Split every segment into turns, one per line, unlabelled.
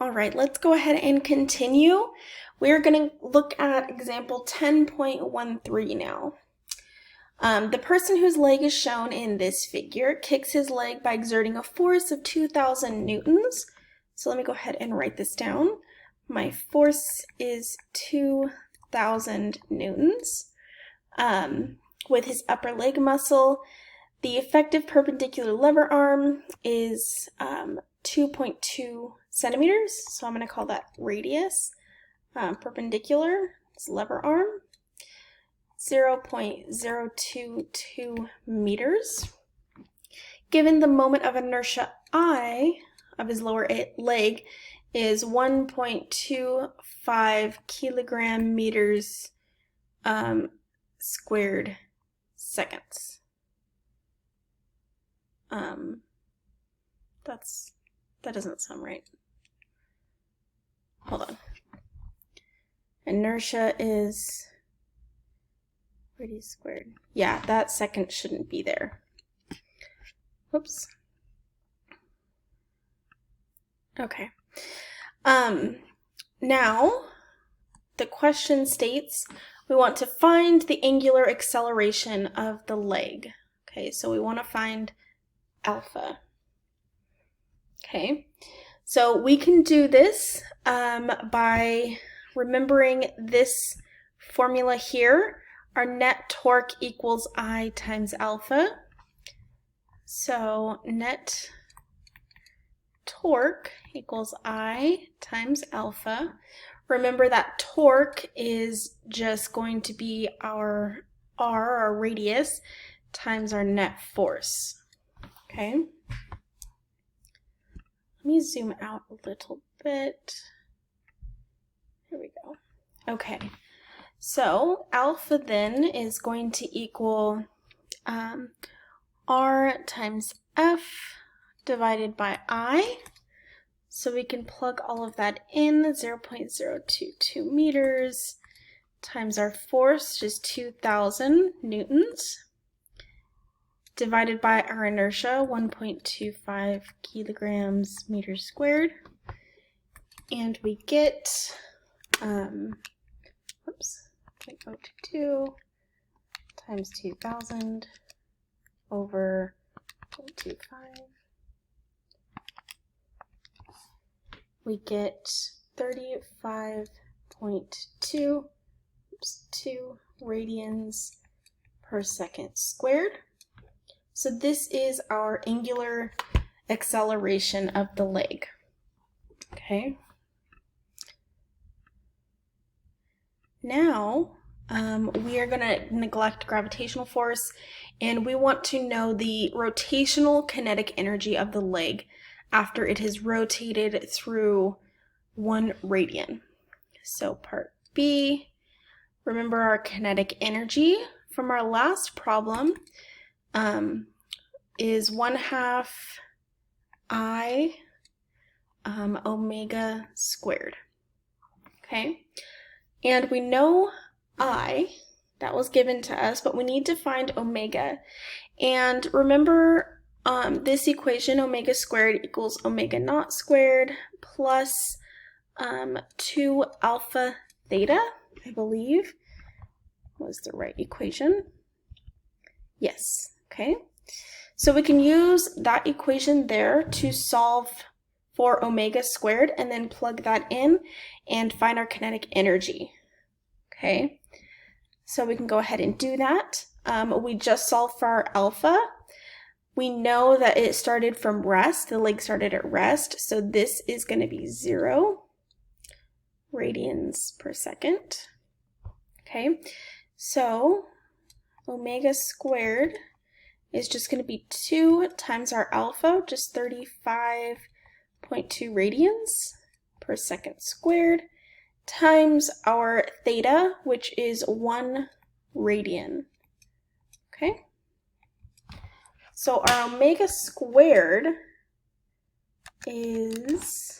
All right, let's go ahead and continue. We're going to look at example 10.13 now. The person whose leg is shown in this figure kicks his leg by exerting a force of 2,000 newtons. So let me go ahead and write this down. My force is 2,000 newtons. With his upper leg muscle, the effective perpendicular lever arm is 2.2 centimeters. So I'm going to call that radius. Perpendicular is lever arm. 0.022 meters. Given the moment of inertia I of his lower leg is 1.25 kilogram meters squared seconds. That doesn't sound right. Hold on. Inertia is radius squared. Yeah, that second shouldn't be there. Whoops. Okay. Now, the question states we want to find the angular acceleration of the leg. Okay, so we want to find alpha. Okay, so we can do this by remembering this formula here. Our net torque equals I times alpha. So net torque equals I times alpha. Remember that torque is just going to be our R, our radius, times our net force. Okay. Let me zoom out a little bit. Here we go. Okay. So alpha then is going to equal R times F divided by I. So we can plug all of that in, 0.022 meters times our force, which is 2,000 newtons, divided by our inertia, 1.25 kilograms meters squared. And we get, 0.022 times 2,000 over 0.25. We get 35.2 radians per second squared. So this is our angular acceleration of the leg. Okay. Now, we are going to neglect gravitational force, and we want to know the rotational kinetic energy of the leg after it has rotated through 1 radian. So part B, remember our kinetic energy from our last problem is 1/2 I omega squared. Okay, and we know I, that was given to us, but we need to find omega. And remember this equation, omega squared equals omega naught squared plus 2 alpha theta, I believe was the right equation. Yes, okay. So we can use that equation there to solve for omega squared and then plug that in and find our kinetic energy. Okay, so we can go ahead and do that. We just solved for our alpha. We know that it started from rest, the leg started at rest, so this is going to be 0 radians per second. Okay, so omega squared is just going to be 2 times our alpha, just 35.2 radians per second squared, times our theta, which is 1 radian. Okay, so our omega squared is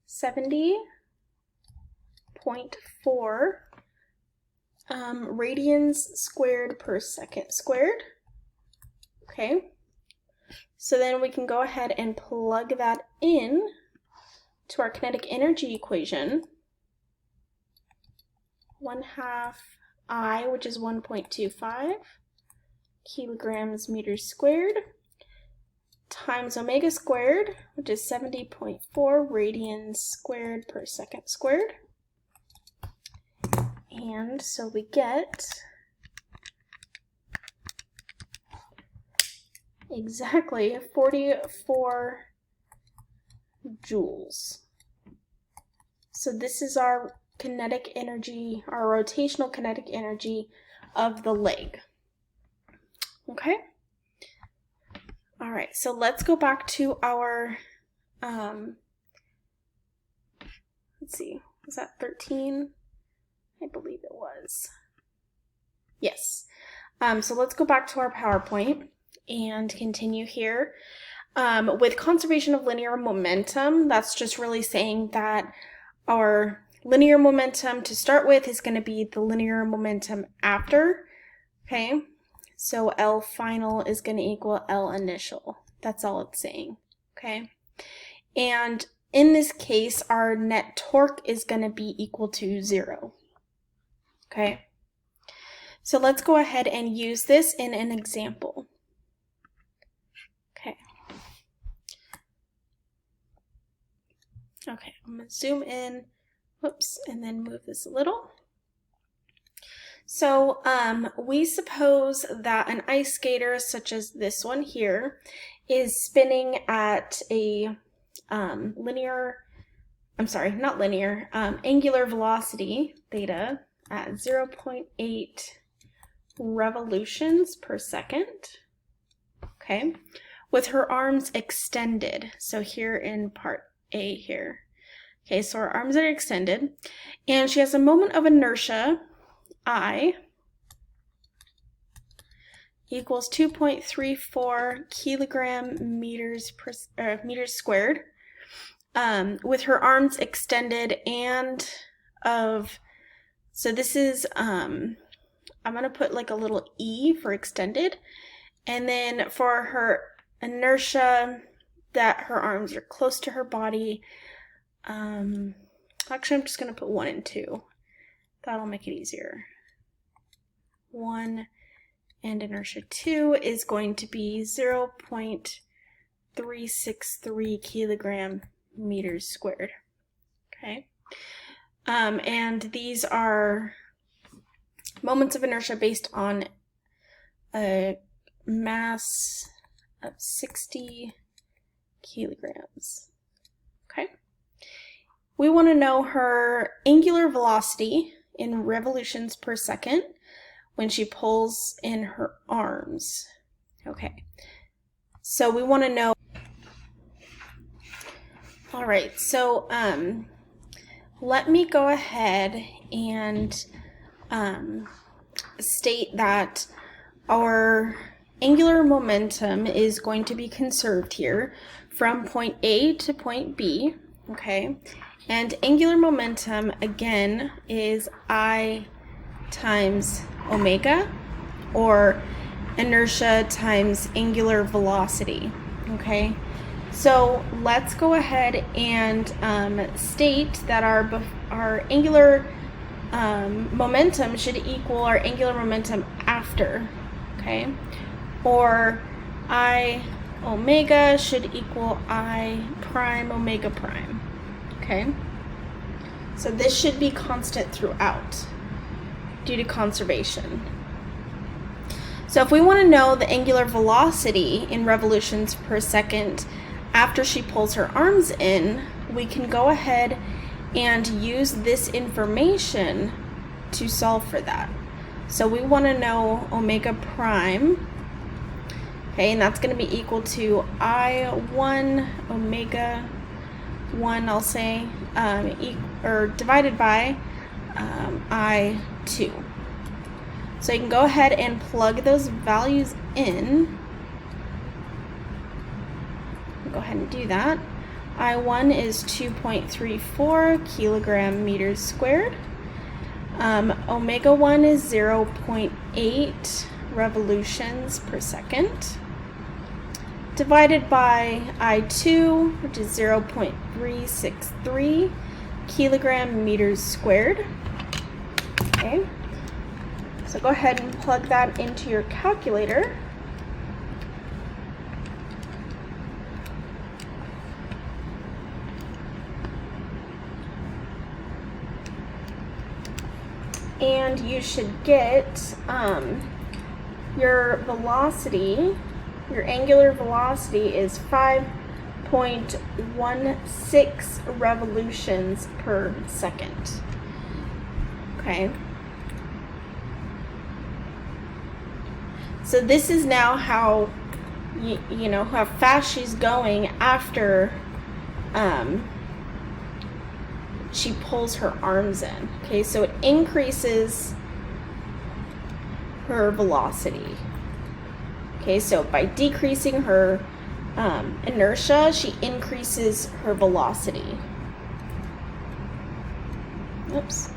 70.4 radians squared per second squared. Okay, so then we can go ahead and plug that in to our kinetic energy equation, 1/2 I, which is 1.25 kilograms meters squared, times omega squared, which is 70.4 radians squared per second squared. And so we get exactly 44 joules. So this is our kinetic energy, our rotational kinetic energy of the leg. Okay? All right, so let's go back to our, let's see, was that 13? I believe it was. Yes. So let's go back to our PowerPoint and continue here. With conservation of linear momentum, that's just really saying that our linear momentum to start with is going to be the linear momentum after, okay? So L final is going to equal L initial. That's all it's saying, okay? And in this case, our net torque is going to be equal to 0, okay? So let's go ahead and use this in an example. Okay, I'm going to zoom in, whoops, and then move this a little. So we suppose that an ice skater such as this one here is spinning at a angular velocity, theta, at 0.8 revolutions per second, okay, with her arms extended. So here in part A here. Okay, so her arms are extended, and she has a moment of inertia, I, equals 2.34 kilogram meters squared, with her arms extended and of, so this is, I'm going to put like a little E for extended, and then for her inertia, that her arms are close to her body. Actually, I'm just going to put 1 and 2. That'll make it easier. 1 and inertia 2 is going to be 0.363 kilogram meters squared. Okay. And these are moments of inertia based on a mass of 60 kilograms. Okay. We want to know her angular velocity in revolutions per second when she pulls in her arms. Okay. So we want to know. All right. So let me go ahead and state that our angular momentum is going to be conserved here from point A to point B, okay? And angular momentum, again, is I times omega, or inertia times angular velocity, okay? So let's go ahead and state that our angular momentum should equal our angular momentum after, okay? Or I omega should equal I prime omega prime, okay? So this should be constant throughout due to conservation. So if we want to know the angular velocity in revolutions per second after she pulls her arms in, we can go ahead and use this information to solve for that. So we want to know omega prime, okay, and that's going to be equal to I1 omega 1, I'll say, divided by I2. So you can go ahead and plug those values in. Go ahead and do that. I1 is 2.34 kilogram meters squared. Omega 1 is 0.8 revolutions per second, divided by I2, which is 0.3 0.363 kilogram meters squared. Okay, so go ahead and plug that into your calculator. And you should get your velocity, your angular velocity is 5.16 revolutions per second. Okay. So this is now how, you know, how fast she's going after she pulls her arms in. Okay, so it increases her velocity. Okay, so by decreasing her inertia, she increases her velocity. Oops.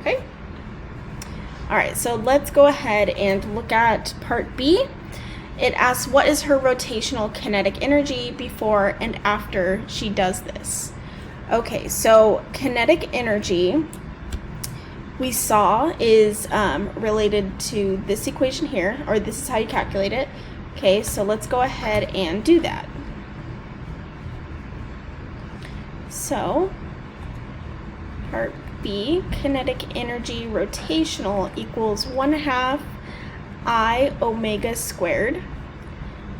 Okay. All right, so let's go ahead and look at part B. It asks, what is her rotational kinetic energy before and after she does this? Okay, so kinetic energy we saw is related to this equation here, or this is how you calculate it. Okay, so let's go ahead and do that. So, part B, kinetic energy rotational equals 1/2 I omega squared.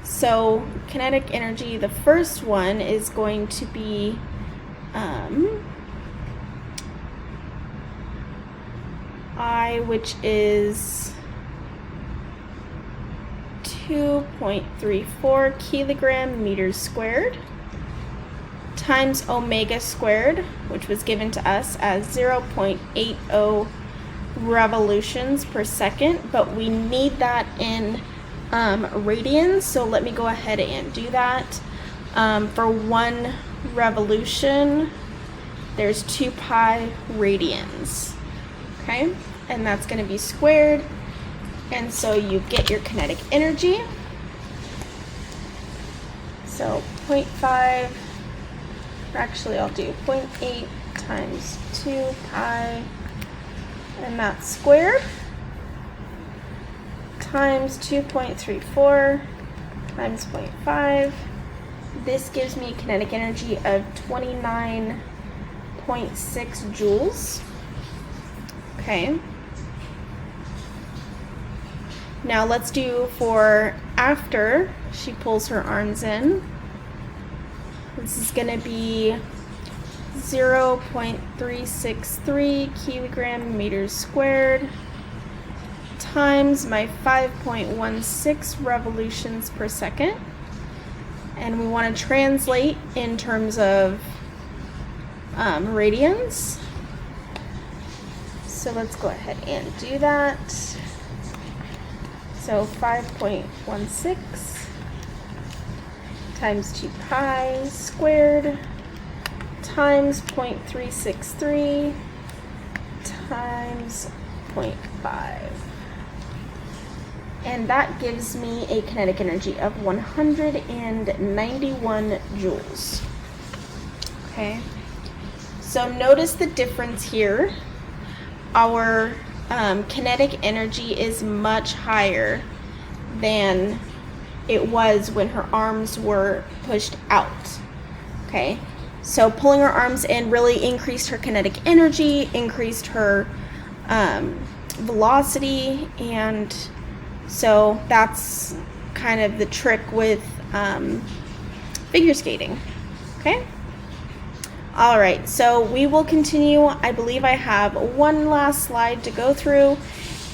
So kinetic energy, the first one is going to be I, which is 2.34 kilogram meters squared, times omega squared, which was given to us as 0.80 revolutions per second, but we need that in radians, so let me go ahead and do that. For 1 revolution, there's 2 pi radians, okay, and that's going to be squared, and so you get your kinetic energy. So 0.5, or actually I'll do 0.8 times 2 pi, and that's squared, times 2.34 times 0.5. This gives me kinetic energy of 29.6 joules. Okay. Now let's do for after she pulls her arms in. This is going to be 0.363 kilogram meters squared times my 5.16 revolutions per second. And we want to translate in terms of radians. So let's go ahead and do that. So 5.16 times 2 pi squared times 0.363 times 0.5. And that gives me a kinetic energy of 191 joules. Okay, so notice the difference here. Our kinetic energy is much higher than it was when her arms were pushed out. Okay, so pulling her arms in really increased her kinetic energy, increased her velocity, and so that's kind of the trick with figure skating. Okay. All right, so we will continue. I believe I have one last slide to go through,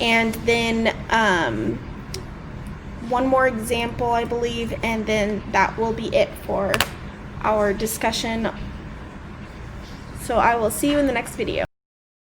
and then one more example, I believe, and then that will be it for our discussion. So I will see you in the next video.